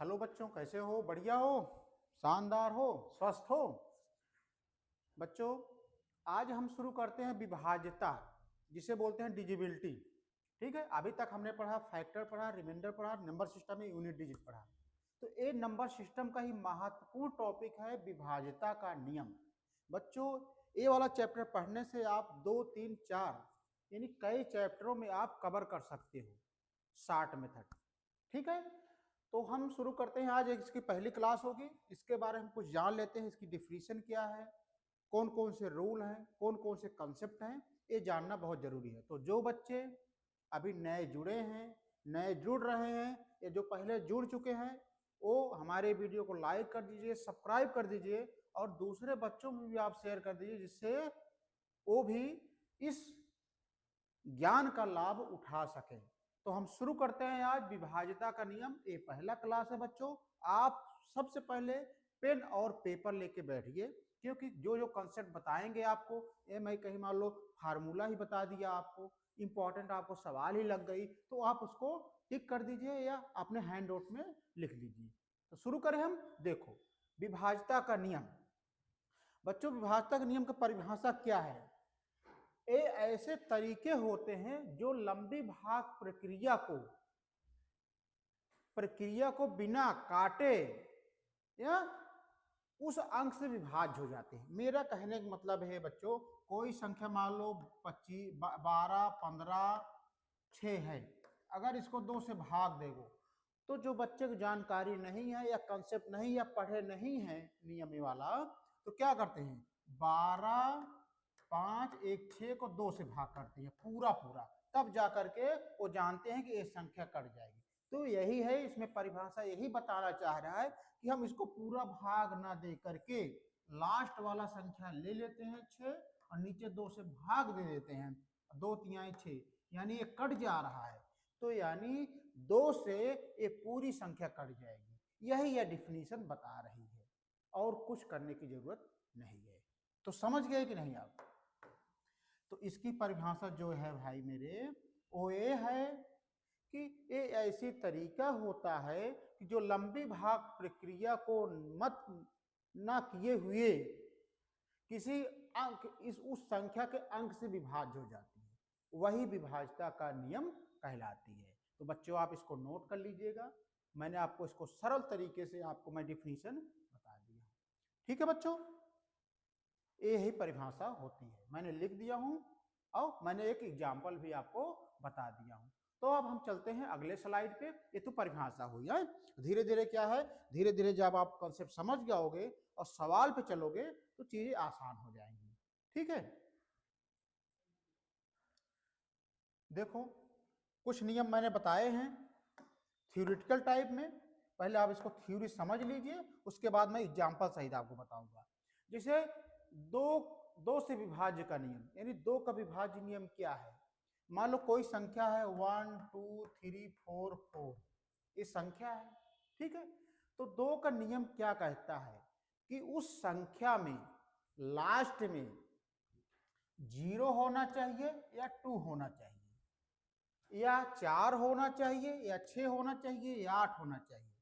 Hello बच्चों, कैसे हो? बढ़िया हो? शानदार हो? स्वस्थ हो? बच्चों, आज हम शुरू करते हैं विभाज्यता, जिसे बोलते हैं डिजिबिलिटी। ठीक है, अभी तक हमने पढ़ा फैक्टर, पढ़ा रिमाइंडर, पढ़ा नंबर सिस्टम में यूनिट डिजिट पढ़ा। तो ये नंबर सिस्टम का ही महत्वपूर्ण टॉपिक है विभाज्यता का नियम। बच्चों, ये वाला चैप्टर पढ़ने से आप 2, 3, 4 यानी कई चैप्टरों में आप कवर कर सकते हो शार्ट मेथड। ठीक है, तो हम शुरू करते हैं। आज इसकी पहली क्लास होगी, इसके बारे में कुछ जान लेते हैं। इसकी डिफिनीशन क्या है, कौन कौन से रूल हैं, कौन कौन से कंसेप्ट हैं, ये जानना बहुत जरूरी है। तो जो बच्चे अभी नए जुड़े हैं, नए जुड़ रहे हैं, या जो पहले जुड़ चुके हैं, वो हमारे वीडियो को लाइक कर दीजिए, सब्सक्राइब कर दीजिए और दूसरे बच्चों में भी आप शेयर कर दीजिए, जिससे वो भी इस ज्ञान का लाभ उठा सकें। तो हम शुरू करते हैं आज विभाज्यता का नियम। ये पहला क्लास है बच्चों। आप सबसे पहले पेन और पेपर लेके बैठिए, क्योंकि जो जो कंसेप्ट बताएंगे आपको, ये मैं कहीं मान लो फार्मूला ही बता दिया आपको, इंपॉर्टेंट आपको सवाल ही लग गई, तो आप उसको टिक कर दीजिए या अपने हैंड नोट में लिख लीजिए। तो शुरू करें हम। देखो, विभाज्यता का नियम। बच्चों, विभाज्यता के नियम की परिभाषा क्या है? ये ऐसे तरीके होते हैं जो लंबी भाग प्रक्रिया को बिना काटे या उस अंक से विभाज्य हो जाते हैं। मेरा कहने का मतलब है बच्चों, कोई संख्या मान लो 25, 12, 15, 6 है। अगर इसको 2 से भाग देगो, तो जो बच्चे को जानकारी नहीं है या कंसेप्ट नहीं या पढ़े नहीं है नियम वाला, तो क्या करते हैं, 12, 5, 1, 6 को 2 से भाग करते हैं पूरा पूरा, तब जा करके वो जानते हैं कि ये संख्या कट जाएगी। तो यही है, इसमें परिभाषा यही बताना चाह रहा है कि हम इसको पूरा भाग ना दे करके लास्ट वाला संख्या ले लेते हैं 6 और नीचे 2 से भाग दे देते हैं, 2 तिहाई 6, यानी ये कट जा रहा है। तो यानी 2 से ये पूरी संख्या कट जाएगी। यही यह डिफिनीशन बता रही है, और कुछ करने की जरूरत नहीं है। तो समझ गए कि नहीं आप? तो इसकी परिभाषा जो है भाई मेरे, वो ये है कि ये ऐसी तरीका होता है कि जो लंबी भाग प्रक्रिया को मत ना किए हुए किसी अंक उस संख्या के अंक से विभाज्य हो जाती है, वही विभाज्यता का नियम कहलाती है। तो बच्चों, आप इसको नोट कर लीजिएगा। मैंने आपको इसको सरल तरीके से आपको मैं डिफिनीशन बता दिया। ठीक है बच्चों, यही परिभाषा होती है, मैंने लिख दिया हूं और मैंने एक एग्जाम्पल भी आपको बता दिया हूं। तो अब हम चलते हैं अगले स्लाइड पे। ये तो परिभाषा हुई है। धीरे धीरे क्या है, धीरे धीरे जब आप कॉन्सेप्ट समझ जाओगे और सवाल पे चलोगे तो चीजें आसान हो जाएंगी। ठीक है, देखो कुछ नियम मैंने बताए हैं थ्योरेटिकल टाइप में। पहले आप इसको थ्योरी समझ लीजिए, उसके बाद मैं एग्जाम्पल सहित आपको बताऊंगा। जैसे दो दो से विभाज्य का नियम, यानी 2 का विभाज्य नियम क्या है? मान लो कोई संख्या है 1, 2, 3, 4, 4, ये संख्या है। ठीक है, तो 2 का नियम क्या कहता है कि उस संख्या में लास्ट में 0 होना चाहिए या 2 होना चाहिए, या 4 होना चाहिए या 6 होना चाहिए या 8 होना चाहिए,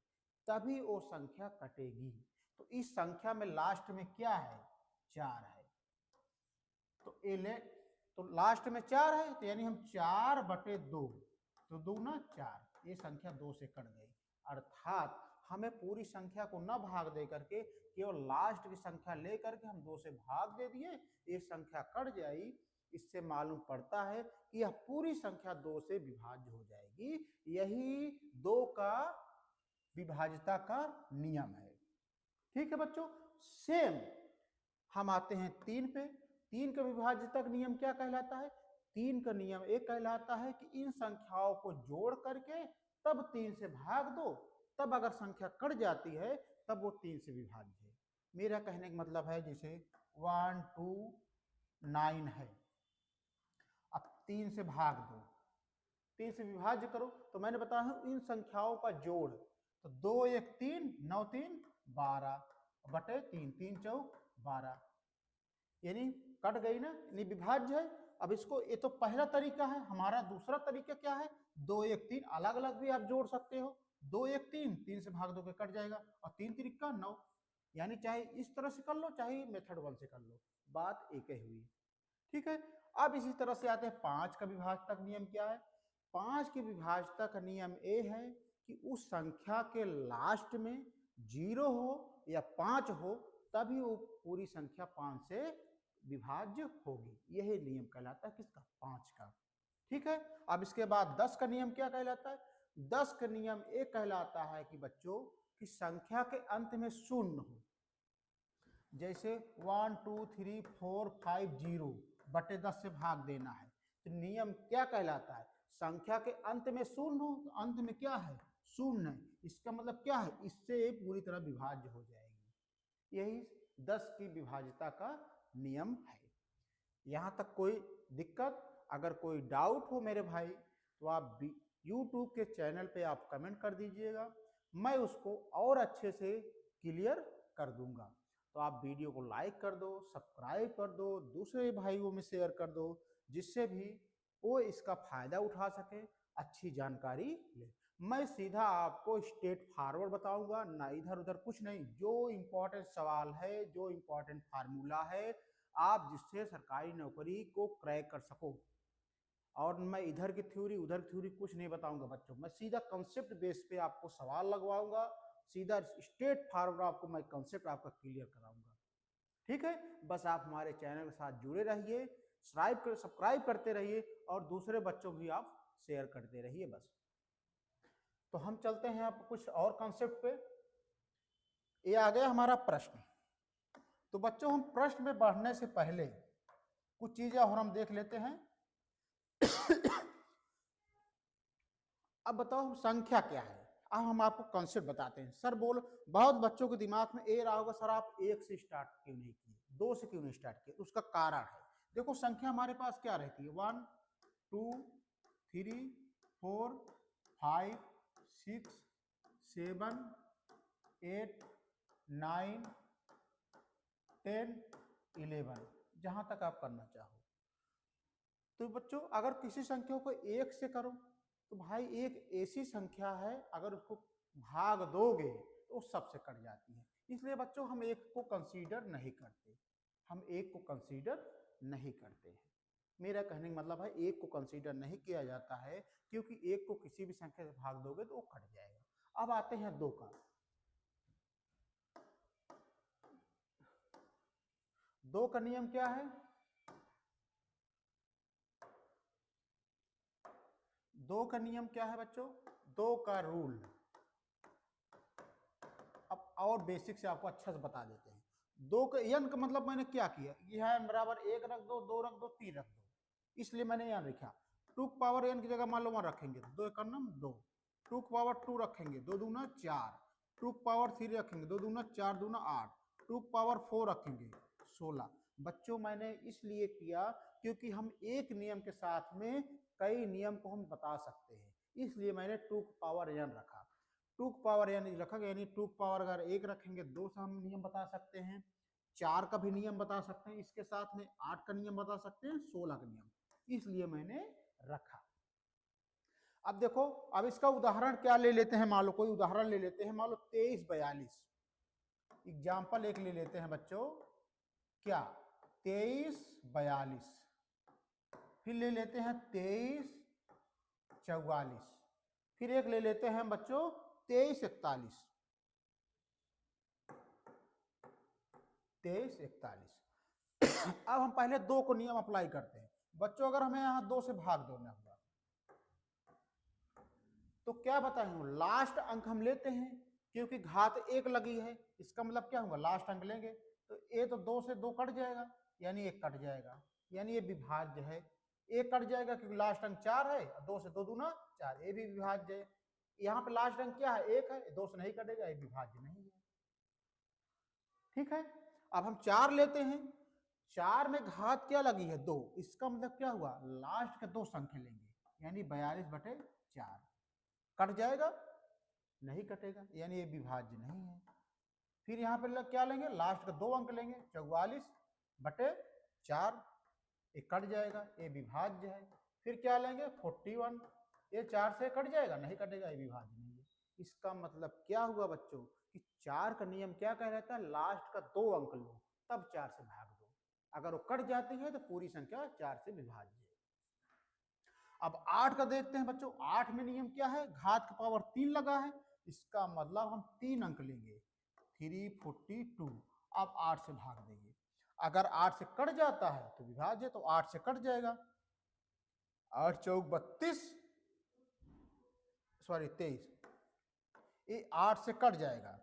तभी वो संख्या कटेगी। तो इस संख्या में लास्ट में क्या है, 4 है। तो तो लास्ट में 4 है, तो यानी हम 4/2, तो 2 ना 4, ये संख्या 2 से कट गई। अर्थात हमें पूरी संख्या को न भाग दे करके केवल लास्ट की संख्या लेकर के हम 2 से भाग दे दिए, ये संख्या कट जाएगी। इससे मालूम पड़ता है कि यह पूरी संख्या 2 से विभाज्य हो जाएगी। यही 2 का विभाज्यता का नियम है। ठीक है बच्चों, सेम हम आते हैं 3 पे। 3 का विभाज्यता का नियम क्या कहलाता है? 3 का नियम एक कहलाता है कि इन संख्याओं को जोड़ करके तब 3 से भाग दो, तब अगर संख्या कट जाती है तब वो 3 से विभाज्य है। मेरा कहने का मतलब है, जैसे 1, 2, 9 है, अब 3 से भाग दो, 3 से विभाज्य करो, तो मैंने बताया इन संख्याओं का जोड़, तो 2 1 3, 9 3 12/3, 3 चौक 12, यानी कट गई ना, यानी विभाज्य है। अब इसको, ये तो पहला तरीका है। हमारा दूसरा तरीका क्या है, 2 1 3 अलग अलग भी आप जोड़ सकते हो। 2 1 3, 3 से भाग दोगे कट जाएगा, और 3 3 9, यानी चाहे इस तरह से कर लो चाहे मेथड 1 से कर लो, बात एक ही हुई। ठीक है, अब इसी तरह से आते हैं 5 का विभाजक नियम। क्या है 5 के विभाजकता का नियम? ये है कि उस संख्या के लास्ट में 0 हो या 5 हो तभी वो पूरी संख्या 5 से विभाज्य होगी। यही नियम कहलाता है किसका? 5 का। ठीक है, अब इसके बाद 10 का नियम क्या कहलाता है? 10 का नियम एक कहलाता है कि बच्चों कि संख्या के अंत में शून्य हो, जैसे 1 2 3 4 5 0 बटे 10 से भाग देना है, तो नियम क्या कहलाता है? संख्या के अंत में शून्य हो तो अंत में क्या है? शून्य। इसका मतलब क्या है? इससे पूरी तरह विभाज्य हो जाएगी। यही 10 की विभाज्यता का नियम है। यहाँ तक कोई दिक्कत? अगर कोई डाउट हो मेरे भाई तो आप YouTube के चैनल पे आप कमेंट कर दीजिएगा, मैं उसको और अच्छे से क्लियर कर दूंगा। तो आप वीडियो को लाइक कर दो, सब्सक्राइब कर दो, दूसरे भाइयों में शेयर कर दो, जिससे भी वो इसका फायदा उठा सके, अच्छी जानकारी ले। मैं सीधा आपको स्ट्रेट फॉरवर्ड बताऊंगा, ना इधर उधर कुछ नहीं। जो इम्पोर्टेंट सवाल है, जो इम्पोर्टेंट फार्मूला है, आप जिससे सरकारी नौकरी को क्रैक कर सको। और मैं इधर की थ्योरी उधर थ्योरी कुछ नहीं बताऊंगा बच्चों, मैं सीधा कंसेप्ट बेस पे आपको सवाल लगवाऊंगा, सीधा स्ट्रेट फॉरवर्ड आपको मैं कंसेप्ट आपका क्लियर कराऊंगा। ठीक है, बस आप हमारे चैनल के साथ जुड़े रहिए, सब्सक्राइब करते रहिए और दूसरे बच्चों भी आप शेयर करते रहिए बस। तो हम चलते हैं आप कुछ और कॉन्सेप्ट पे। ये आ गया हमारा प्रश्न। तो बच्चों हम प्रश्न में बढ़ने से पहले कुछ चीजें और हम देख लेते हैं। अब बताओ हम संख्या क्या है? अब हम आपको कॉन्सेप्ट बताते हैं। सर बोल, बहुत बच्चों के दिमाग में ये रहा होगा, सर आप 1 से स्टार्ट क्यों नहीं किए, 2 से क्यों नहीं स्टार्ट किए? उसका कारण है, देखो संख्या हमारे पास क्या रहती है? 1 2 3 4 5 6 7 8 9 10 11, जहां तक आप करना चाहो। तो बच्चों अगर किसी संख्या को 1 से करो तो भाई एक ऐसी संख्या है अगर उसको भाग दोगे तो सबसे कट जाती है, इसलिए बच्चों हम 1 को कंसीडर नहीं करते, हम 1 को कंसीडर नहीं करते हैं। मेरा कहने का मतलब है 1 को कंसीडर नहीं किया जाता है, क्योंकि 1 को किसी भी संख्या से भाग दोगे तो वो कट जाएगा। अब आते हैं 2 का। 2 का नियम क्या है? 2 का नियम क्या है बच्चों? 2 का रूल अब और बेसिक से आपको अच्छा से बता देते हैं। 2 का n का मतलब मैंने क्या किया, यह n बराबर 1 रख दो, 2 रख दो, 3 रख दो, इसलिए मैंने यहाँ लिखा। 2 पावर n की जगह मान लो 1 रखेंगे, 2 का नाम 2। 2 पावर 2 रखेंगे, 2 दूना 4। 2 पावर 3 रखेंगे, 2 दूना 4 दूना 8। 2 पावर 4 रखेंगे 16। बच्चों मैंने इसलिए किया क्योंकि हम एक नियम के साथ में कई नियम को हम बता सकते हैं, इसलिए मैंने 2 पावर n रखा। 2 पावर n रखा, यानी 2 पावर अगर 1 रखेंगे 2 से हम नियम बता सकते हैं, 4 का भी नियम बता सकते हैं, इसके साथ में 8 का नियम बता सकते हैं, 16 का नियम, इसलिए मैंने रखा। अब देखो, अब इसका उदाहरण क्या ले लेते हैं, मान लो कोई उदाहरण ले लेते हैं, मान लो 23 42। एग्जाम्पल एक ले लेते हैं बच्चों, क्या 23 42। फिर ले लेते हैं 23 44। फिर एक ले लेते हैं बच्चों 23 41। 23 41। अब हम पहले 2 को नियम अप्लाई करते हैं बच्चों। अगर हमें यहाँ 2 से भाग देना हुआ तो क्या बताएंगे, लास्ट अंक हम लेते हैं, क्योंकि घात 1 लगी है, इसका मतलब क्या होगा, लास्ट अंक लेंगे। तो ये तो 2 से 2 कट जाएगा, यानी 1 कट जाएगा, यानी ये विभाज्य है। 1 कट जाएगा क्योंकि लास्ट अंक 4 है, 2 से 2 दूना 4, ये भी विभाज्य है। यहाँ पे लास्ट अंक क्या है, 1 है, 2 से नहीं कटेगा, ये विभाज्य नहीं है। ठीक है, अब हम 4 लेते हैं, 4 में घात क्या लगी है, 2, इसका मतलब क्या हुआ, लास्ट के 2 संख्या लेंगे, यानी 42 बटे 4। कट जाएगा, नहीं कटेगा, यानी ये विभाज्य नहीं है। फिर यहाँ पे क्या लेंगे, लास्ट का 2 अंक लेंगे, 44 बटे 4, ये कट जाएगा, ये विभाज्य है। फिर क्या लेंगे, 41, ये 4 से कट जाएगा, नहीं कटेगा, ये विभाज्य नहीं है, इसका मतलब क्या हुआ बच्चों कि 4 का नियम क्या कह रहता है, लास्ट का 2 अंक लो तब 4 से भाग दो, अगर वो कट जाती है तो पूरी संख्या 4 से विभाज्य है। अब 8 का देखते हैं बच्चों, 8 में नियम क्या है, घात का पावर 3 लगा है, इसका मतलब हम 3 अंक लेंगे, 342। अब 8 से भाग देंगे, अगर 8 से कट जाता है तो विभाज्य, तो 8 से कट जाएगा, 8 चौक 32, सॉरी 23, ये 8 से कट जाएगा।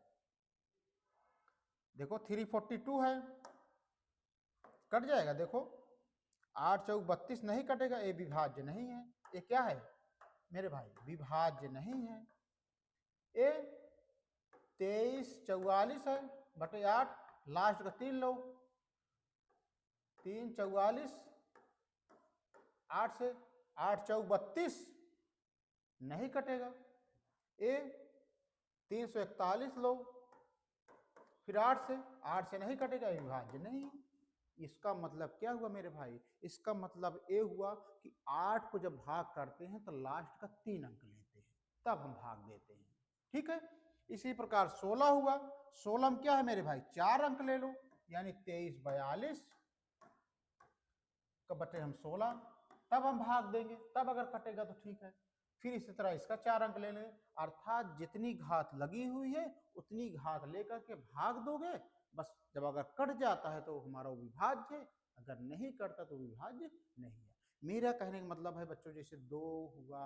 देखो 342 है, कट जाएगा, देखो 8 चौक 32 नहीं कटेगा, ये विभाज्य नहीं है। ये क्या है मेरे भाई, विभाज्य नहीं है। ये 2344 है बटे 8, लास्ट का 3 लो, 3 44, 8 से 8 चौक 32 नहीं कटेगा, ये 341 लो, फिर 8 से नहीं कटेगा, विभाज्य नहीं है। इसका मतलब क्या हुआ मेरे भाई, इसका मतलब ये हुआ कि 8 को जब भाग करते हैं तो लास्ट का 3 अंक लेते हैं, तब हम भाग देते हैं, ठीक है। इसी प्रकार 16 हुआ, 16 में क्या है मेरे भाई, 4 अंक ले लो, यानी 2342 का बटे हम 16, तब हम भाग देंगे, तब अगर कटेगा तो ठीक है। फिर इसी तरह इसका 4 अंक ले लेंगे, अर्थात जितनी घात लगी हुई है उतनी घात लेकर के भाग दोगे, बस जब अगर कट जाता है तो हमारा विभाज्य है, अगर नहीं कटता तो विभाज्य नहीं है। मेरा कहने का मतलब है बच्चों, जैसे 2 हुआ,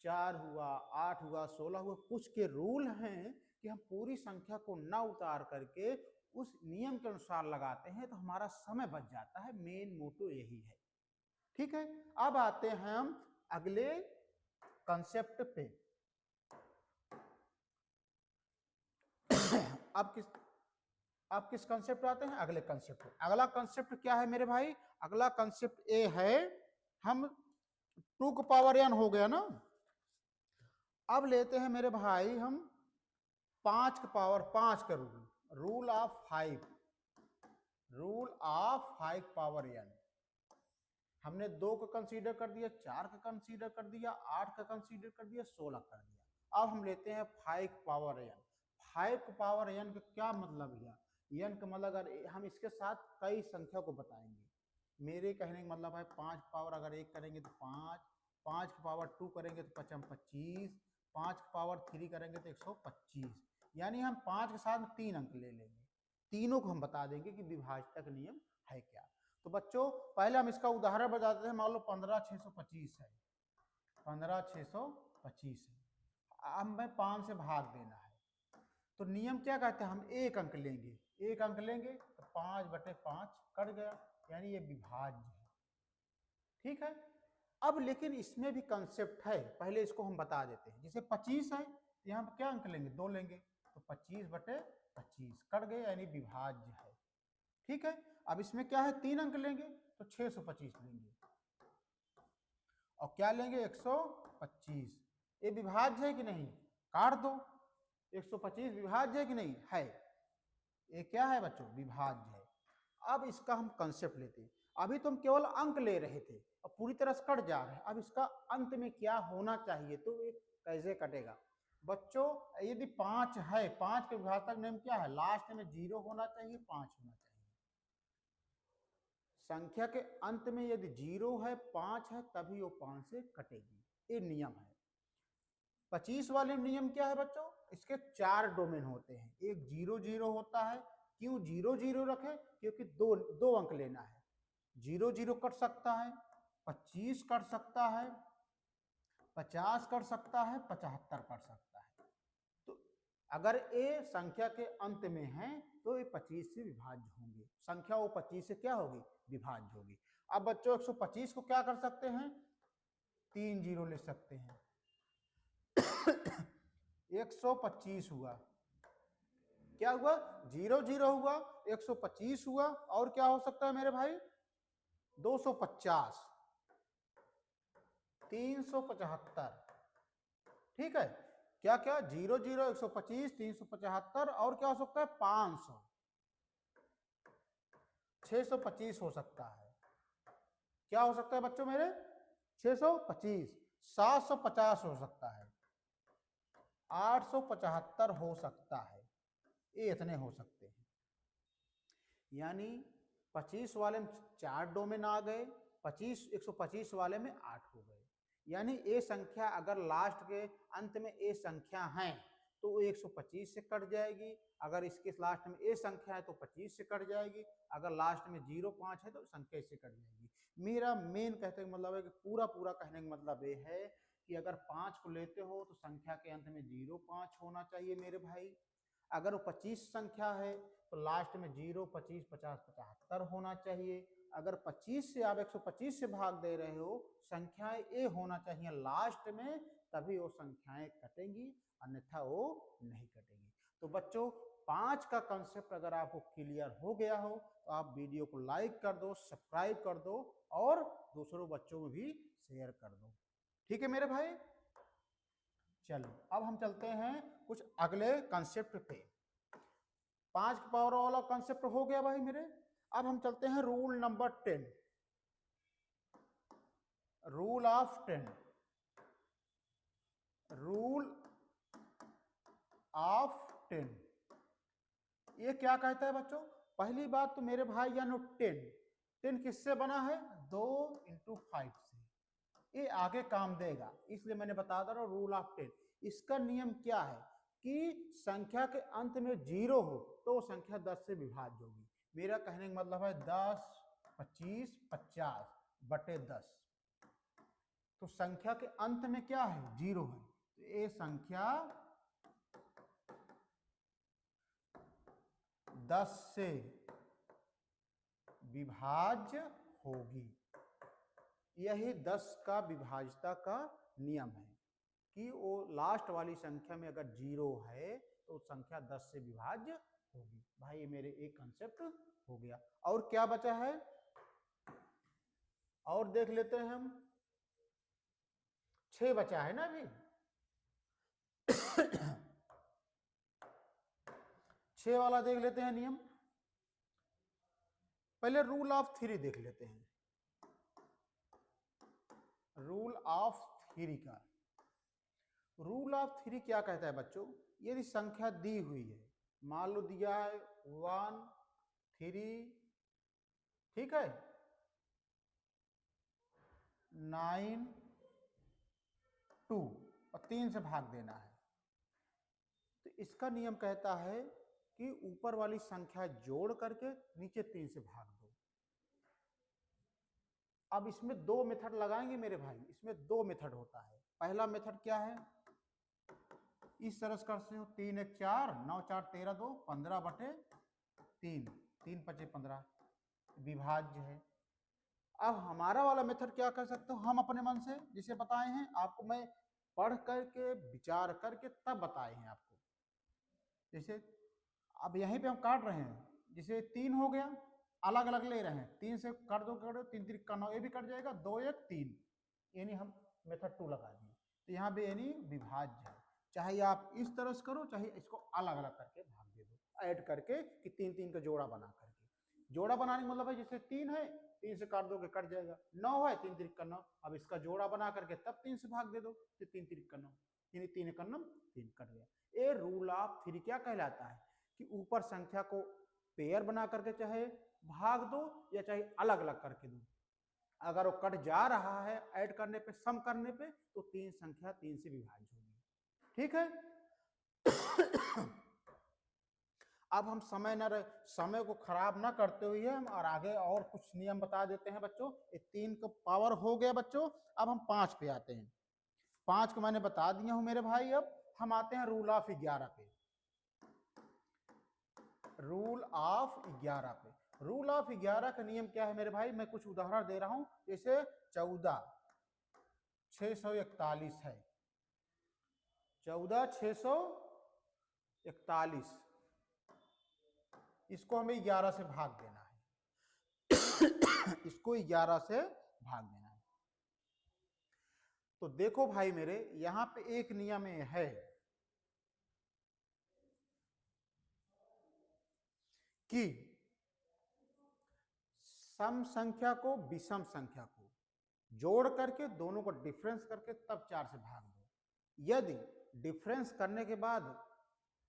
4 हुआ, 8 हुआ, 16 हुआ, कुछ के रूल हैं कि हम पूरी संख्या को ना उतार करके उस नियम के अनुसार लगाते हैं तो हमारा समय बच जाता है, मेन मोटो यही है, ठीक है। अब आते हैं हम अगले कंसेप्ट पे। अब किस कंसेप्ट आते हैं, अगले कंसेप्ट। अगला कंसेप्ट क्या है मेरे भाई, अगला कंसेप्ट ए है, हम 2 का पावर n हो गया ना, अब लेते हैं मेरे भाई हम 5 का पावर 5 का rule of 5, rule of 5 power n। हमने 2 का कंसीडर कर दिया, 4 का कंसीडर कर दिया, 8 का कंसीडर कर दिया, 16 कर दिया। अब हम लेते हैं 5 पावर n। 5 पावर n का क्या मतलब है, n का मतलब अगर हम इसके साथ कई संख्या को बताएंगे, मेरे कहने का मतलब है 5 पावर अगर 1 करेंगे तो 5, 5 की पावर 2 करेंगे तो 25, 5 की पावर 3 करेंगे तो 125, यानी हम 5 के साथ 3 अंक ले लेंगे, तीनों को हम बता देंगे कि विभाज्यता का नियम है क्या। तो बच्चों पहले हम इसका उदाहरण बताते हैं, मान लो 15625 है, 15625 है, अब हमें 5 से भाग देना है, तो नियम क्या कहते हैं, हम 1 अंक लेंगे, 1 अंक लेंगे तो 5/5 कट गया, यानी ये विभाज्य है, ठीक है। अब लेकिन इसमें भी कंसेप्ट है, पहले इसको हम बता देते हैं। जैसे 25 है, यहाँ पर क्या अंक लेंगे, 2 लेंगे, तो 25/25 कट गए, यानी विभाज्य है, ठीक है। अब इसमें क्या है, 3 अंक लेंगे तो 625 लेंगे, और क्या लेंगे, 125, ये विभाज्य है कि नहीं, काट दो, 125 विभाज्य है कि नहीं है, ये क्या है बच्चों, विभाज्य है। अब इसका हम कंसेप्ट लेते हैं, अभी तुम केवल अंक ले रहे थे और पूरी तरह से कट जा रहे हैं, अब इसका अंत में क्या होना चाहिए, तो ये कैसे कटेगा बच्चों, यदि 5 है, 5 के विभाजक नियम क्या है, लास्ट में 0 होना चाहिए, 5 होना चाहिए, संख्या के अंत में यदि 0 है, 5 है, तभी वो 5 से कटेगी, ये नियम है। 25 वाले नियम क्या है बच्चों, इसके 4 डोमेन होते हैं, एक 0 0 होता है, क्यों 0 0 रखे, क्योंकि दो अंक लेना है, 0 0 कट सकता है, 25 कट सकता है, 50 कट सकता है, 75 कट सकता है, तो अगर ये संख्या के अंत में है तो ये 25 से विभाज्य होंगे, संख्या वो 25 से क्या होगी, विभाज्य होगी। अब बच्चों 125 को क्या कर सकते हैं, 3 0 ले सकते हैं, 125 हुआ, क्या हुआ, 0 0 हुआ, 125 हुआ, और क्या हो सकता है मेरे भाई, 250, 375, ठीक है। क्या क्या, 0 0 125 375, और क्या हो सकता है, 500, 625 हो सकता है, क्या हो सकता है बच्चों मेरे, 625, 750 हो सकता है, 875 हो सकता है, ये इतने हो सकते हैं। यानी 25 वाले में 4 डोमेन आ गए, 125 वाले में 8 हो गए। यानी ए संख्या अगर लास्ट के अंत में ए संख्या है तो वो 125 से कट जाएगी, अगर इसके लास्ट में ए संख्या है तो 25 से कट जाएगी, अगर लास्ट में 05 है तो संख्या इससे कट जाएगी। मेरा मेन कहने का मतलब है कि पूरा कहने का मतलब ये है कि अगर 5 को लेते हो तो संख्या के अंत में 05 होना चाहिए मेरे भाई। अगर वो 25 संख्या है तो लास्ट में 0, 25, 50, 75 होना चाहिए। अगर 25 से आप 125 से भाग दे रहे हो, संख्याएं ए होना चाहिए लास्ट में, तभी वो संख्याएं कटेंगी, अन्यथा वो नहीं कटेंगी। तो बच्चों 5 का कंसेप्ट अगर आपको क्लियर हो गया हो तो आप वीडियो को लाइक कर दो, सब्सक्राइब कर दो और दूसरों बच्चों में भी शेयर कर दो। ठीक है मेरे भाई, चलो अब हम चलते हैं कुछ अगले कंसेप्ट पे। 5 की पावर वाला कंसेप्ट हो गया भाई मेरे। अब हम चलते हैं rule number 10, rule of 10, rule of 10। ये क्या कहता है बच्चों? पहली बात तो मेरे भाई जानो 10 किससे बना है? 2 × 5 से। ये आगे काम देगा, इसलिए मैंने बता दे रहा हूँ रूल ऑफ 10। इसका नियम क्या है कि संख्या के अंत में 0 हो तो संख्या 10 से विभाज्य होगी। मेरा कहने का मतलब है 10, 25, 50 बटे 10। तो संख्या के अंत में क्या है? 0 है, तो ये संख्या 10 से विभाज्य होगी। यही 10 का विभाज्यता का नियम है कि वो लास्ट वाली संख्या में अगर 0 है तो संख्या 10 से विभाज्य होगी। भाई मेरे एक कंसेप्ट हो गया। और क्या बचा है और देख लेते हैं हम। 6 बचा है ना अभी। 6 वाला देख लेते हैं नियम। पहले रूल ऑफ 3 देख लेते हैं। रूल ऑफ 3 का रूल ऑफ 3 क्या कहता है बच्चों? यदि संख्या दी हुई है, मान लो दिया है 1, 3, ठीक है, 9, 2 और 3 से भाग देना है, तो इसका नियम कहता है कि ऊपर वाली संख्या जोड़ करके नीचे 3 से भाग दो। अब इसमें 2 मेथड लगाएंगे मेरे भाई। इसमें 2 मेथड होता है। पहला मेथड क्या है? इस तरह से करते हो 3 1 4, 9 4 13 2, 15 बटे 3, 3 5 15 विभाज्य है। अब हमारा वाला मेथड क्या कर सकते हो? हम अपने मन से जिसे बताए हैं आपको, मैं पढ़ करके विचार करके तब बताए हैं आपको। जैसे अब यहीं पे हम काट रहे हैं, जैसे 3 हो गया, अलग अलग ले रहे हैं, 3 से काट दो, 3 3 का 9, ये भी कट जाएगा, 2 1 3, यानी हम मेथड 2 लगा दिए। तो यहाँ पे यानी विभाज्य है। चाहे आप इस तरह से करो, चाहे इसको अलग अलग करके भाग दे दो, ऐड करके कि 3 3 का जोड़ा बना करके। जोड़ा बनाने का मतलब है जैसे 3 है, 3 से काट दोगे कट जाएगा, 9 है, 3 3 का 9, अब इसका जोड़ा बना करके तब 3 से भाग दे दो, तो 3 3 का 9, यानी 3 का 9 3 कट गया। ये रूल ऑफ 3 क्या कहलाता है कि ऊपर संख्या को पेयर बना करके चाहे भाग दो या चाहे अलग अलग करके दो, अगर वो कट जा रहा है ऐड करने पे, सम करने पे, तो 3 संख्या 3 से विभाज्य होगी। ठीक है। अब हम समय को खराब ना करते हुए हम और आगे और कुछ नियम बता देते हैं बच्चों। ये 3 का पावर हो गया बच्चों। अब हम 5 पे आते हैं। 5 को मैंने बता दिया हूं मेरे भाई। अब हम आते हैं रूल ऑफ 11 पे। रूल ऑफ 11 पे। रूल ऑफ 11 का नियम क्या है मेरे भाई? मैं कुछ उदाहरण दे रहा हूं। जैसे 14 641 है, 14 641, इसको हमें 11 से भाग देना है। इसको 11 से भाग देना है। तो देखो भाई मेरे, यहां पे एक नियम है कि सम संख्या को विषम संख्या को जोड़ करके दोनों को डिफरेंस करके तब 4 से भाग दो। यदि डिफरेंस करने के बाद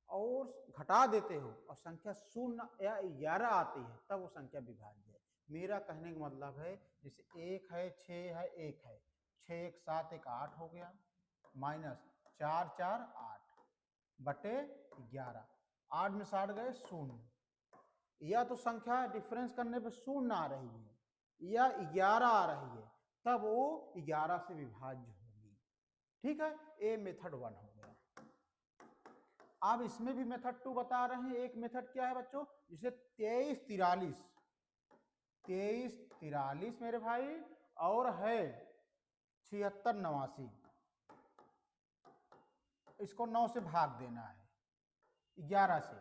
और घटा देते हो और संख्या 0 या 11 आती है तब वो संख्या विभाज्य है। मेरा कहने का मतलब है जैसे 1 है, 6 है, 1 है, 6 1 7 1 8 हो गया, माइनस 4 4 8 बटे 11, 8 में 60 गए 0, या तो संख्या डिफरेंस करने पे 0 आ रही है या 11 आ रही है तब वो 11 से विभाज्य होगी। ठीक है, ये मेथड 1 हो गया। अब इसमें भी मेथड 2 बता रहे हैं। एक मेथड क्या है बच्चों, जिसे 23 43 मेरे भाई, और है 76 89, इसको 9 से भाग देना है 11 से।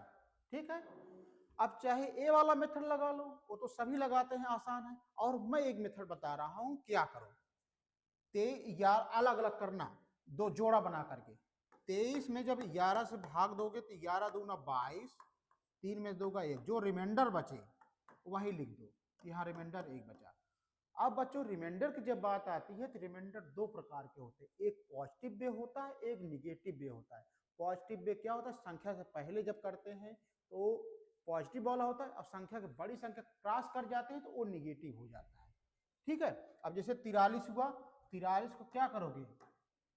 ठीक है, अब चाहे ए वाला मेथड लगा लो, वो तो सभी लगाते हैं, आसान है, और मैं एक मेथड बता रहा हूं क्या करो, 23 अलग अलग करना, दो जोड़ा बना करके। 23 में जब 11 से भाग दोगे तो 11 दूना 22, 3 में 2 का 1, जो रिमाइंडर बचे वही लिख दो, यहाँ रिमाइंडर 1 बचा। अब बच्चों रिमाइंडर की जब बात आती है तो रिमाइंडर दो प्रकार के होते हैं, एक पॉजिटिव वे होता है, एक निगेटिव वे होता है। पॉजिटिव वे क्या होता है, संख्या से पहले जब करते हैं तो पॉजिटिव वाला होता है, और संख्या के बड़ी संख्या क्रॉस कर जाते हैं तो वो निगेटिव हो जाता है। ठीक है, अब जैसे 43 हुआ, 43 को क्या करोगे,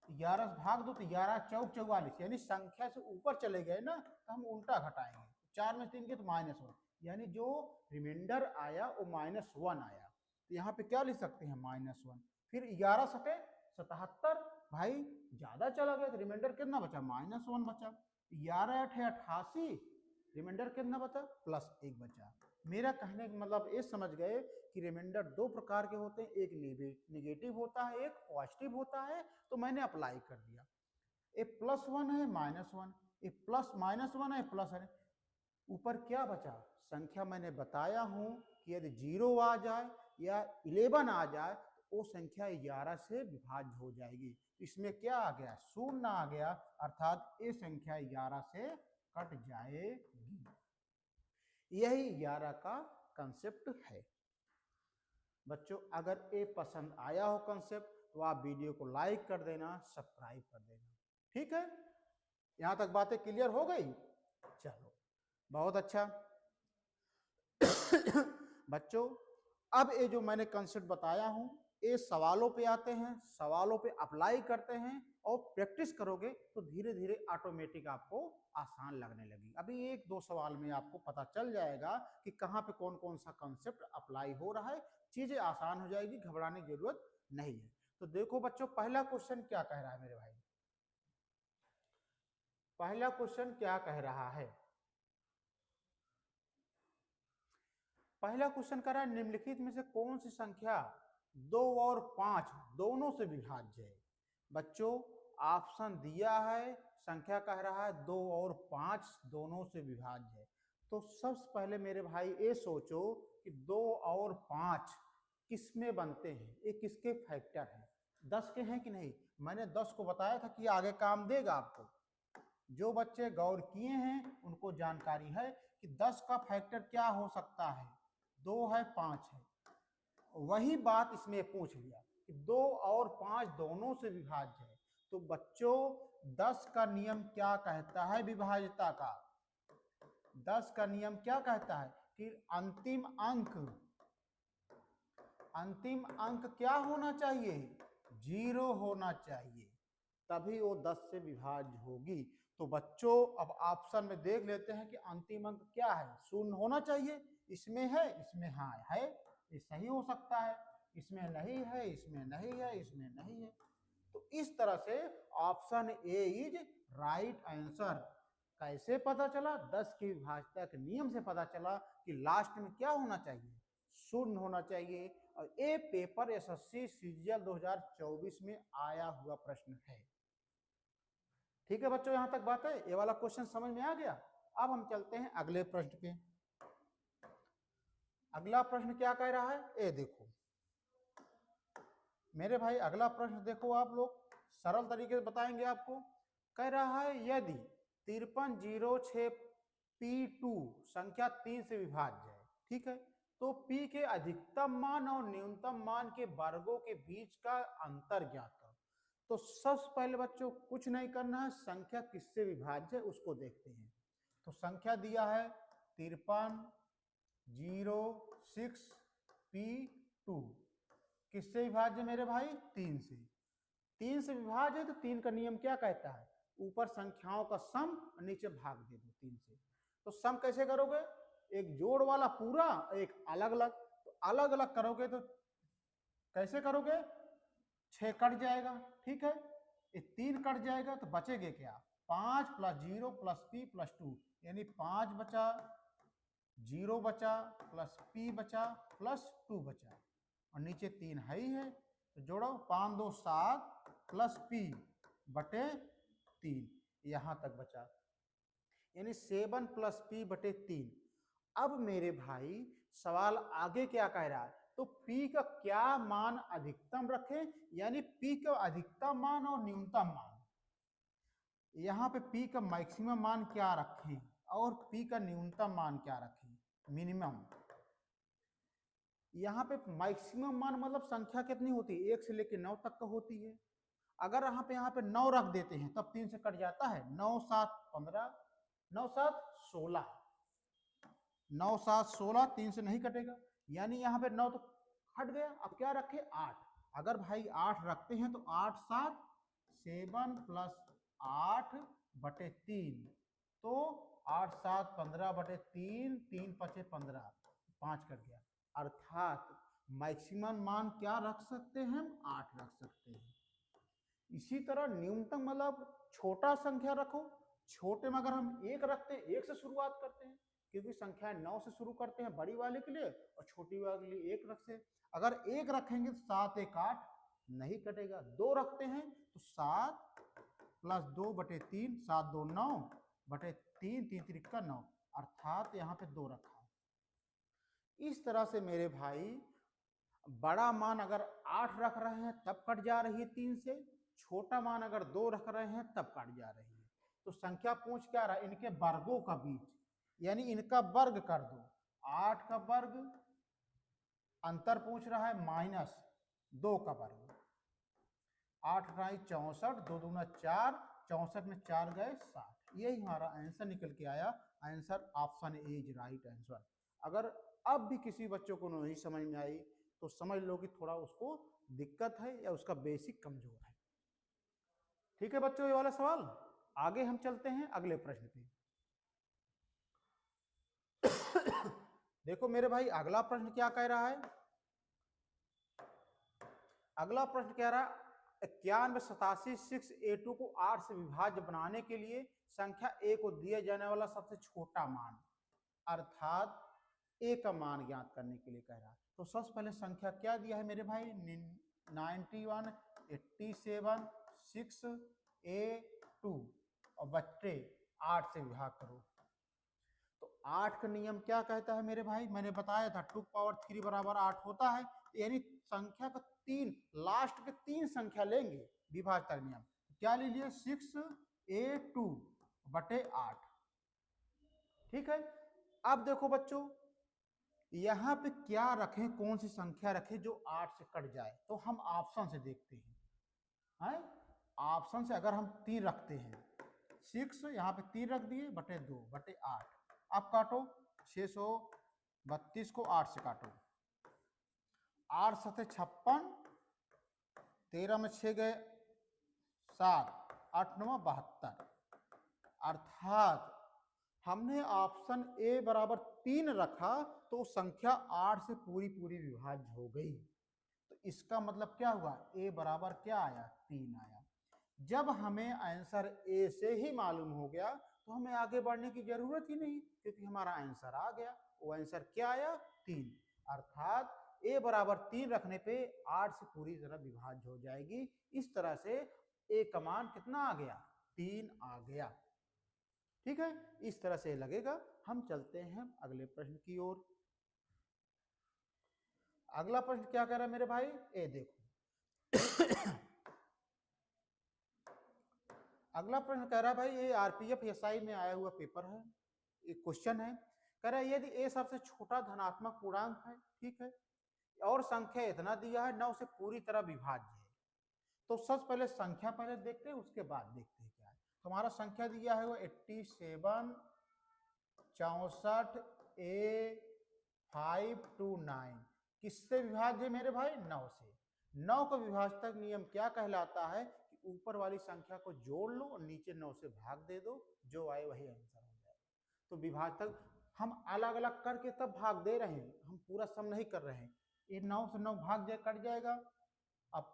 11 से भाग दो तो 11 चौक 44, यानी संख्या से ऊपर चले गए ना तो हम उल्टा घटाएंगे, 4 में 3 के तो -1, यानी जो रिमाइंडर आया वो -1 आया, तो यहाँ पे क्या लिख सकते हैं -1। फिर 11 सटे 77, भाई ज्यादा चला गया तो रिमाइंडर कितना बचा, -1 बचा। 11 8 88, रिमाइंडर कितना बचा, +1 बचा। मेरा कहने का मतलब ये समझ गए कि रिमाइंडर दो प्रकार के होते हैं, एक निगेटिव होता है, एक पॉजिटिव होता है, तो मैंने अप्लाई कर दिया। ए +1 है -1, ए प्लस -1 है प्लस है, ऊपर क्या बचा, संख्या मैंने बताया हूं कि यदि 0 आ जाए या 11 आ जाए तो वो संख्या 11 से विभाज्य हो जाएगी। इसमें क्या आ गया, 0 आ गया, अर्थात ये संख्या 11 से कट जाएगी। यही 11 का कंसेप्ट है। बच्चों अगर ये पसंद आया हो कंसेप्ट तो आप वीडियो को लाइक कर देना, सब्सक्राइब कर देना। ठीक है, यहां तक बातें क्लियर हो गई, चलो बहुत अच्छा। बच्चों अब ये जो मैंने कंसेप्ट बताया हूं ये सवालों पे आते हैं, सवालों पे अप्लाई करते हैं और प्रैक्टिस करोगे तो धीरे धीरे ऑटोमेटिक आपको आसान लगने लगी। अभी एक दो सवाल में आपको पता चल जाएगा कि कहाँ पे कौन कौन सा कंसेप्ट अप्लाई हो रहा है, चीजें आसान हो जाएगी, घबराने की जरूरत नहीं है। तो देखो बच्चों पहला क्वेश्चन क्या कह रहा है मेरे भाई, पहला क्वेश्चन क्या कह रहा है, पहला क्वेश्चन कह रहा है निम्नलिखित में से कौन सी संख्या 2 और 5 दोनों से विभाज्य है। बच्चों ऑप्शन दिया है, संख्या कह रहा है 2 और 5 दोनों से विभाज्य है। तो सबसे पहले मेरे भाई ये सोचो कि 2 और 5 किस में बनते हैं, ये किसके फैक्टर हैं, 10 के हैं कि नहीं। मैंने 10 को बताया था कि आगे काम देगा आपको, जो बच्चे गौर किए हैं उनको जानकारी है कि 10 का फैक्टर क्या हो सकता है, 2 है 5 है। वही बात इसमें पूछ लिया कि 2 और 5 दोनों से विभाज्य है। तो बच्चों 10 का नियम क्या कहता है विभाज्यता का, 10 का नियम क्या कहता है कि अंतिम अंक क्या होना चाहिए, 0 होना चाहिए, तभी वो 10 से विभाज्य होगी। तो बच्चों अब ऑप्शन में देख लेते हैं कि अंतिम अंक क्या है, 0 होना चाहिए, इसमें है, इसमें हाँ है, ये सही हो सकता है, इसमें नहीं है, इसमें नहीं है, इसमें नहीं है। तो इस तरह से option A is right answer. कैसे पता चला, 10 की विभाज्यता के नियम से पता चला कि लास्ट में क्या होना चाहिए, 0 होना चाहिए। और ये पेपर एसएससी सीजीएल 2024 में आया हुआ प्रश्न है। ठीक है बच्चों, यहां तक बात है, ये वाला क्वेश्चन समझ में आ गया। अब हम चलते हैं अगले प्रश्न पे। अगला प्रश्न क्या कह रहा है, ये देखो मेरे भाई, अगला प्रश्न देखो आप लोग, सरल तरीके से बताएंगे आपको। कह रहा है यदि 5306 P2 संख्या 3 से विभाज्य है, ठीक है, तो P के अधिकतम मान और न्यूनतम मान के वर्गों के बीच का अंतर ज्ञात करो। तो सबसे पहले बच्चों कुछ नहीं करना है, संख्या किससे विभाज्य है उसको देखते हैं। तो संख्या दिया है 5306P2, किससे विभाज्य मेरे भाई? 3 से। 3 से विभाज्य है तो 3 का नियम क्या कहता है? ऊपर संख्याओं का सम और नीचे भाग दे दो 3 से। तो सम कैसे करोगे? एक जोड़ वाला पूरा, एक अलग अलग। तो अलग अलग करोगे तो कैसे करोगे? 6 कट जाएगा, ठीक है। ये 3 कट जाएगा तो बचेगे क्या? 5 + 0 + p + 2, यानी 5 बचा, 0 बचा, प्लस p बचा, प्लस 2 बचा, और नीचे 3 है ही है तो जोड़ो 5 2 7 प्लस p बटे 3, यहां तक बचा, यानी 7 + p बटे 3। अब मेरे भाई सवाल आगे क्या कह रहा है? तो p का क्या मान अधिकतम रखें, यानी p का अधिकतम मान और न्यूनतम मान। यहाँ पे p का मैक्सिमम मान क्या रखें और p का न्यूनतम मान क्या रखें, मिनिमम। यहाँ पे मैक्सिमम मान मतलब संख्या कितनी होती है? 1 से लेकर 9 तक का होती है। अगर यहाँ पे 9 रख देते हैं तब 3 से कट जाता है। 9 7 15, 9 7 16, 9 7 16, 3 से नहीं कटेगा, यानी यहाँ पे 9 तो हट गया। अब क्या रखे? 8। अगर भाई 8 रखते हैं तो 8 7 7 + 8 बटे 3, तो 8 7 15 बटे 3, 3 5 15, 5 कट गया। अर्थात मैक्सिमम मान क्या रख सकते हैं हम? 8 रख सकते हैं। इसी तरह न्यूनतम मतलब छोटा संख्या रखो। छोटे में अगर हम 1 रखते हैं, 1 से शुरुआत करते हैं, क्योंकि संख्या 9 से शुरू करते हैं बड़ी वाले के लिए, और छोटी वाले के लिए 1 रखते हैं। अगर 1 रखेंगे तो 7 1 8, नहीं कटेगा। 2 रखते हैं तो 7 + 2 बटे 3, 7 2 9 बटे 3, 3 3 का 9, अर्थात यहाँ पे 2 रखा। इस तरह से मेरे भाई बड़ा मान अगर 8 रख रहे हैं तब कट जा रही है 3 से, छोटा मान अगर 2 रख रहे हैं तब कट जा रही है। तो संख्या पूछ क्या रहा है? इनके वर्गों का बीच, यानी इनका वर्ग कर दो। 8 का वर्ग, अंतर पूछ रहा है -2 का वर्ग। 8 × 64, 2 दूना 4, 64 में 4 गए 60। यही हमारा आंसर निकल के आया। Answer option A is right answer. अगर अब भी किसी बच्चों को नहीं समझ में आई तो समझ लो कि थोड़ा उसको दिक्कत है या उसका बेसिक कमजोर है। ठीक है बच्चों, ये वाला सवाल। आगे हम चलते हैं अगले प्रश्न पे। देखो मेरे भाई अगला प्रश्न क्या कह रहा है? अगला प्रश्न कह रहा है 91 87 6a2 को 8 से विभाज्य बनाने के लिए संख्या a को दिया जाने वाला सबसे छोटा मान, अर्थात a का मान ज्ञात करने के लिए कह रहा है। तो सबसे पहले संख्या क्या दिया है मेरे भाई? 91 87 6a2 और बच्चे 8 से विभाग करो। तो 8 का नियम क्या कहता है मेरे भाई? मैंने बताया था 2 पावर 3 बराबर 8 होता है, यानी संख्या का 3 लास्ट के 3 संख्या लेंगे विभाज्यता नियम। तो क्या लीजिए? 6a2 बटे 8। ठीक है। अब देखो बच्चों यहाँ पे क्या रखें, कौन सी संख्या रखें जो 8 से कट जाए? तो हम ऑप्शन से देखते हैं। ऑप्शन से अगर हम 3 रखते हैं, 6 यहाँ पे 3 रख दिए बटे 2 बटे 8। अब काटो 632 को 8 से काटो, 8 7 56, 13 में 6 गए 7, 8 9 72। अर्थात हमने ऑप्शन ए बराबर 3 रखा तो संख्या 8 से पूरी पूरी विभाज्य हो गई। तो इसका मतलब क्या हुआ? ए बराबर क्या आया? 3 आया। जब हमें आंसर ए से ही मालूम हो गया तो हमें आगे बढ़ने की जरूरत ही नहीं, क्योंकि हमारा आंसर आ गया। वो आंसर क्या आया? 3। अर्थात ए बराबर 3 रखने पे 8 से पूरी तरह विभाज्य हो जाएगी। इस तरह से ए का मान कितना आ गया? 3 आ गया। ठीक है, इस तरह से लगेगा। हम चलते हैं अगले प्रश्न की ओर। अगला प्रश्न क्या कह रहा है मेरे भाई? ए देखो अगला प्रश्न कह रहा है भाई, ये आरपीएफ एसआई में आया हुआ पेपर है, एक क्वेश्चन है। कह रहा है यदि ए सबसे छोटा धनात्मक पूर्णांक है, ठीक है, और संख्या इतना दिया है 9 से पूरी तरह विभाज्य है, तो सबसे पहले संख्या पहले देखते हैं, उसके बाद देखते हैं क्या है। तुम्हारा संख्या दिया है वो 87 64 A 529 किससे विभाज्य है मेरे भाई? 9 से। 9 को विभाजक नियम क्या कहलाता है कि ऊपर वाली संख्या को जोड़ लो और नीचे 9 से भाग दे दो, जो आए वही आंसर हो जाएगा। तो विभाजक हम अलग अलग करके तब भाग दे रहे हैं, हम पूरा सम नहीं कर रहे हैं। ये 9 से 9 भाग जाए कट जाएगा, अब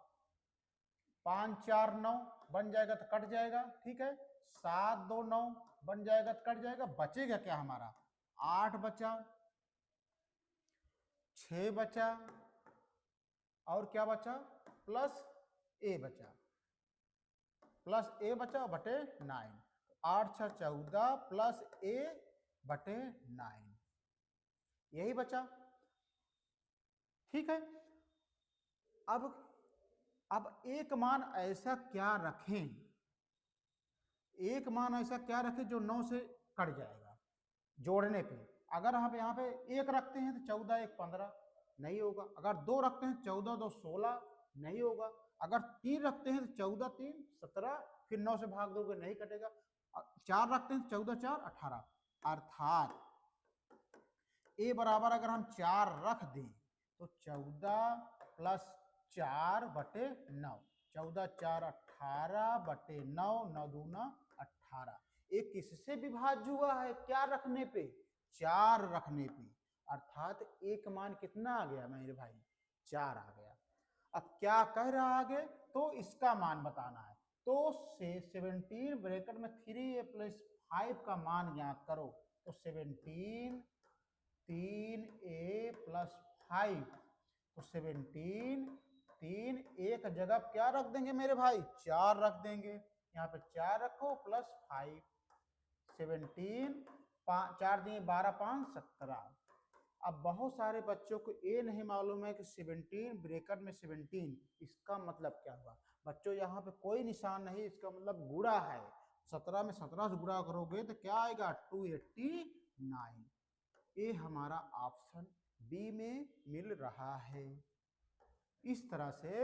5 4 9 बन जाएगा तो कट जाएगा, ठीक है। 7 2 9 बन जाएगा तो कट जाएगा, बचेगा क्या हमारा? 8 बचा, 6 बचा और क्या बचा? प्लस ए बचा, प्लस ए बचा बटे 9। 8 6 14 प्लस ए बटे 9, यही बचा, ठीक है। अब एक मान ऐसा क्या रखें, एक मान ऐसा क्या रखें जो 9 से कट जाएगा जोड़ने पे। अगर हम यहाँ पे 1 रखते हैं तो 14 1 15 नहीं होगा, अगर 2 रखते हैं 14 2 16 नहीं होगा, अगर 3 रखते हैं तो 14 3 17 फिर 9 से भाग दोगे नहीं कटेगा, 4 रखते हैं तो 14 4 18। अर्थात ए बराबर अगर हम 4 रख दें तो 14 प्लस 4 बटे 9, 14 4 18 बटे 9, 9 दूना 18। ये किससे विभाज्य हुआ है? क्या रखने पे? 4 रखने पे। अर्थात एक मान कितना आ गया मेरे भाई? 4 आ गया। अब क्या कह रहा आगे? तो इसका मान बताना है। तो 17 ब्रैकेट में 3a + 5 का मान ज्ञात करो। तो 17 3a + 5, तो 17 3 एक जगह क्या रख देंगे मेरे भाई? 4 रख देंगे, यहाँ पे 4 रखो प्लस 5, 17 4 दिए 12 5 17। अब बहुत सारे बच्चों को ये नहीं मालूम है कि 17 ब्रैकेट में 17 इसका मतलब क्या हुआ। बच्चों यहाँ पे कोई निशान नहीं, इसका मतलब गुणा है। 17 में 17 से गुणा करोगे तो क्या आएगा? 289। ये हमारा ऑप्शन बी में मिल रहा है। इस तरह से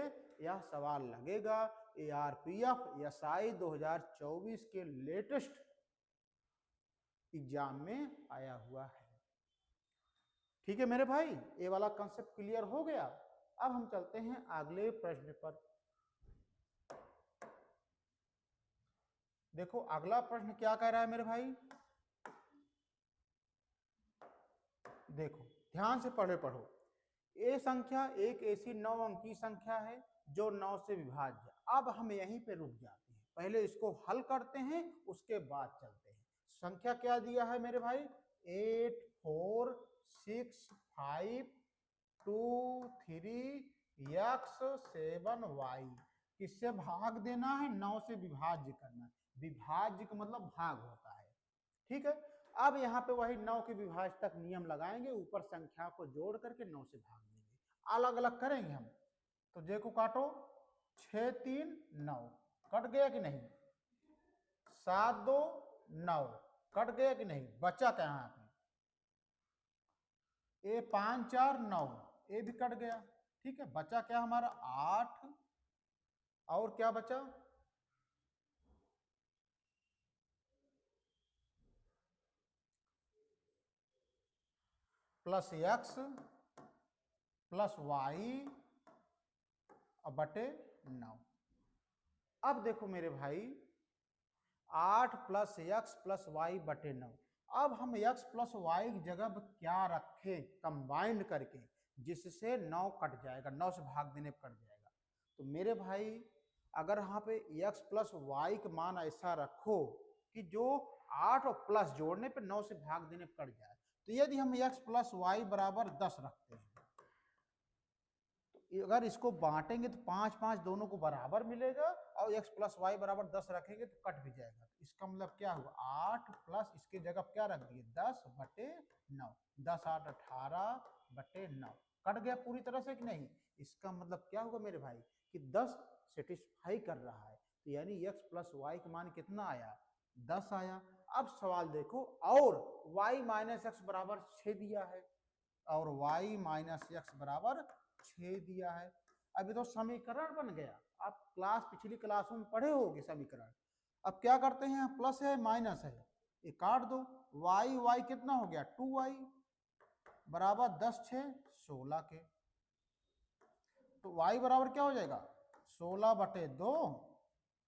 यह सवाल लगेगा ARPF SI 2024 के लेटेस्ट एग्जाम में आया हुआ है। ठीक है मेरे भाई, ये वाला कंसेप्ट क्लियर हो गया। अब हम चलते हैं अगले प्रश्न पर। देखो अगला प्रश्न क्या कह रहा है मेरे भाई, देखो ध्यान से पढ़ो। ये संख्या एक ऐसी 9 अंकी संख्या है जो 9 से विभाज्य है। अब हम यहीं पे रुक जाते हैं, पहले इसको हल करते हैं उसके बाद चलते हैं। संख्या क्या दिया है मेरे भाई? 8 4 6 5 2 3 x 7 y। किससे भाग देना है? 9 से विभाज्य करना है। विभाज्य का मतलब भाग होता है, ठीक है। अब यहाँ पे वही 9 के विभाजक नियम लगाएंगे, ऊपर संख्या को जोड़ करके 9 से भाग देंगे, अलग अलग करेंगे हम। तो देखो काटो, 6 3 9 कट गया कि नहीं? 7 2 9 कट गया कि नहीं? बचा क्या यहाँ पे? ये 5 4 9 ये भी कट गया, ठीक है। बचा क्या हमारा? 8 और क्या बचा? प्लस x प्लस वाई बटे 9। अब देखो मेरे भाई 8 प्लस x प्लस वाई बटे 9। अब हम x प्लस वाई की जगह क्या रखें कंबाइंड करके, जिससे 9 कट जाएगा, 9 से भाग देने पर कट जाएगा। तो मेरे भाई अगर यहाँ पे x प्लस वाई का मान ऐसा रखो कि जो 8 और प्लस जोड़ने पर 9 से भाग देने पर कट जाए, तो यदि हम x प्लस वाई बराबर 10 रखते हैं, तो अगर इसको बांटेंगे तो 5 5 दोनों को बराबर मिलेगा, और x प्लस वाई बराबर 10 रखेंगे तो कट भी जाएगा। इसका मतलब क्या हुआ? 8 प्लस इसके जगह क्या रख दिए? 10 बटे 9, 10 8 18 बटे 9 कट गया पूरी तरह से कि नहीं? इसका मतलब क्या हुआ मेरे भाई कि 10 सेटिस्फाई कर रहा है, तो यानी x प्लस वाई का मान कितना आया? 10 आया। अब सवाल देखो, और y माइनस एक्स बराबर 6 दिया है, और y माइनस एक्स बराबर 6 दिया है। अभी तो समीकरण बन गया। आप पिछली क्लासों में पढ़े होगे समीकरण। अब क्या करते हैं, प्लस है माइनस है, ये काट दो, y कितना हो गया 2y बराबर 10 6 16 के, तो y बराबर क्या हो जाएगा 16/2,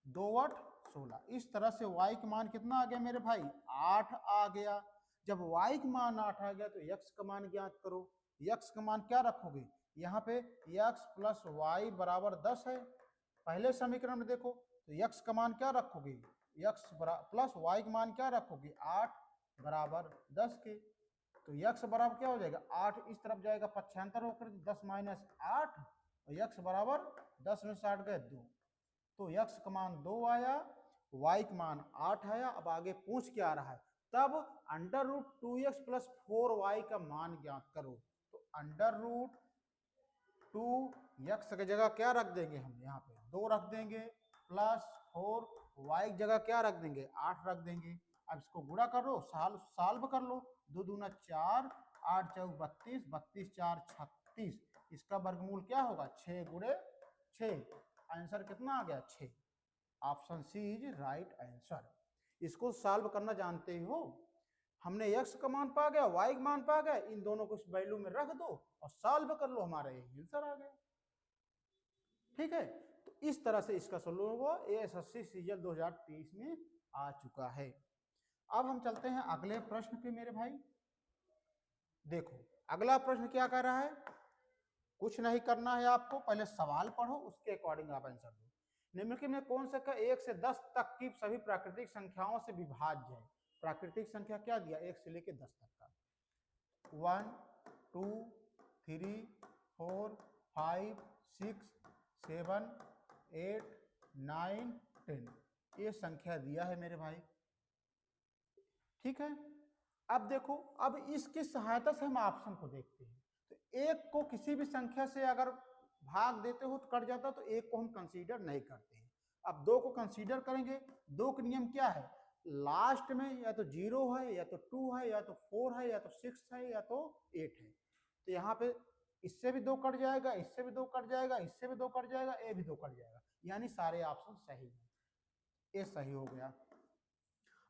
2 8 16। इस तरह से y का मान कितना आ गया मेरे भाई 8 आ गया। जब y का मान 8 आ गया तो x का मान ज्ञात करो। x का मान क्या रखोगे, यहाँ पे x प्लस y बराबर 10 है, पहले समीकरण में देखो तो x का मान क्या रखोगे, x प्लस y का मान क्या रखोगे 8 बराबर 10 के, तो x बराबर क्या हो जाएगा 8, इस तरफ जाएगा पक्षांतर होकर 10 माइनस 8, और x बराबर 10 में 60 गए 2, तो x का मान 2 आया, y का मान 8 आया। अब आगे पूछ क्या आ रहा है, तब under root 2x plus 4y का मान ज्ञात करो। तो अंडर रूट 2x की जगह क्या रख देंगे हम, यहाँ पे 2 रख देंगे, प्लस 4y की जगह क्या रख देंगे 8 रख देंगे। अब इसको गुणा कर लो, साल्व कर लो, 2 दूना 4, 8 चौक 32, 32 4 36, इसका वर्गमूल क्या होगा 6 गुणे 6, आंसर कितना आ गया 6। Option C is right answer. इसको सॉल्व करना जानते ही हो, हमने x का मान पा गया, y का मान पा गया, इन दोनों को इस वैल्यू में रख दो और सॉल्व कर लो, हमारा आंसर आ गया। ठीक है, तो इस तरह से इसका सोल्यूशन हुआ, एएसएससी सीजीएल 2023 में आ चुका है। अब हम चलते हैं अगले प्रश्न पे मेरे भाई। देखो अगला प्रश्न क्या कह रहा है, कुछ नहीं करना है आपको, पहले सवाल पढ़ो उसके अकॉर्डिंग आप आंसर दो। निम्नलिखित में कौन सा 1 से 10 तक की सभी प्राकृतिक संख्याओं से विभाज्य है। प्राकृतिक संख्या क्या दिया 1 से लेकर 10 तक का, 1 2 3 4 5 6 7 8 9 10, ये संख्या दिया है मेरे भाई। ठीक है, अब देखो, अब इसकी सहायता से हम ऑप्शन को देखते हैं। तो एक को किसी भी संख्या से अगर भाग देते हो तो कट जाता, तो एक को हम कंसीडर नहीं करते हैं। अब 2 को कंसीडर करेंगे। 2 का नियम क्या है, लास्ट में या तो 0 है, या तो 2 है, या तो 4 है, या तो 6 है, या तो 8 है। तो यहाँ पे इससे भी 2 कट जाएगा, इससे भी 2 कट जाएगा, इससे भी 2 कट जाएगा, ये भी 2 कट जाएगा, यानी सारे ऑप्शन सही है, ये सही हो गया।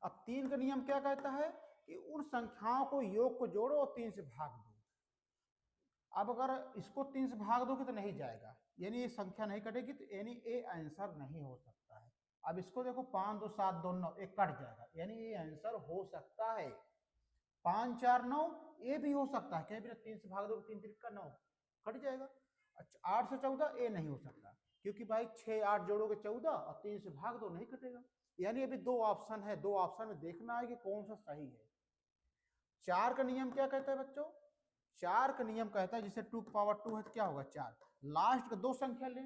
अब 3 का नियम क्या कहता है कि उन संख्याओं को योग को जोड़ो और 3 से भाग दो। अब अगर इसको 3 से भाग दोगे तो नहीं जाएगा, यानी ये संख्या नहीं कटेगी, तो यानी ये आंसर नहीं हो सकता है। अब इसको देखो 5 2 7 2 9, एक कट जाएगा, यानी ये आंसर हो सकता है। 5 4 9, ये भी हो सकता है, कहीं भी 3 से भाग दो, 3 3 का 9 कट जाएगा। अच्छा 8 से 14, ये नहीं हो सकता, क्योंकि भाई 6 8 जोड़ोगे 14 और 3 से भाग दो नहीं कटेगा, यानी अभी 2 ऑप्शन है, 2 ऑप्शन में देखना है कि कौन सा सही है। 4 का नियम क्या कहता है बच्चों, 4 का नियम कहता है जिसे 2 की पावर 2 है तो क्या होगा 4, लास्ट का 2 संख्या ले।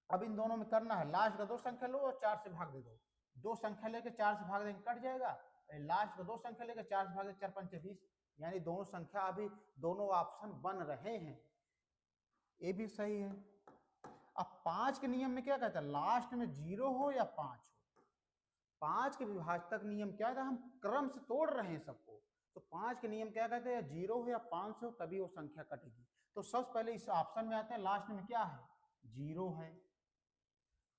अब इन दोनों में करना है, लास्ट का 2 संख्या लो और 4 से भाग दे दो, 2 संख्या लेके 4 से भाग देंगे कट जाएगा, लास्ट का 2 संख्या लेके 4 से भाग दे 4 5 20, यानी दोनों संख्या अभी दोनों ऑप्शन बन रहे हैं, ये भी सही है। अब 5 के नियम में क्या कहता है, लास्ट में 0 हो या 5 हो। 5 के विभाजक नियम क्या था, हम क्रम से तोड़ रहे हैं सबको, तो 5 के नियम क्या कहते हैं, 0 हो या 5 हो तभी वो संख्या कटेगी। तो सबसे पहले इस ऑप्शन में आते हैं, लास्ट में क्या है 0 है,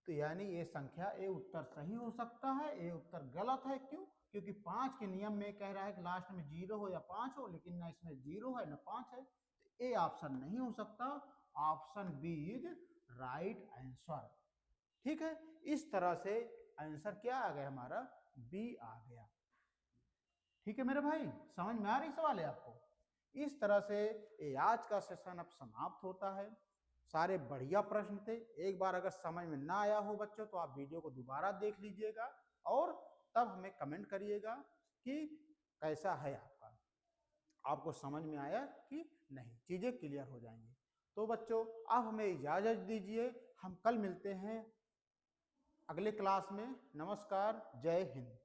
तो यानी ये संख्या, ये उत्तर सही हो सकता है, ये उत्तर गलत है। क्यों, क्योंकि 5 के नियम में कह रहा है कि लास्ट में 0 हो या 5 हो, लेकिन ना इसमें 0 है ना 5 है, तो ये ऑप्शन नहीं हो सकता। Option B is right answer. ठीक है, इस तरह से आंसर क्या आ गया हमारा, बी आ गया। ठीक है मेरे भाई, समझ में आ रही सवाल है आपको। इस तरह से ये आज का सेशन अब समाप्त होता है। सारे बढ़िया प्रश्न थे, एक बार अगर समझ में ना आया हो बच्चों तो आप वीडियो को दोबारा देख लीजिएगा और तब हमें कमेंट करिएगा कि कैसा है आपका, आपको समझ में आया कि नहीं, चीजें क्लियर हो जाएंगी। तो बच्चों अब हमें इजाजत दीजिए, हम कल मिलते हैं अगले क्लास में। नमस्कार, जय हिंद।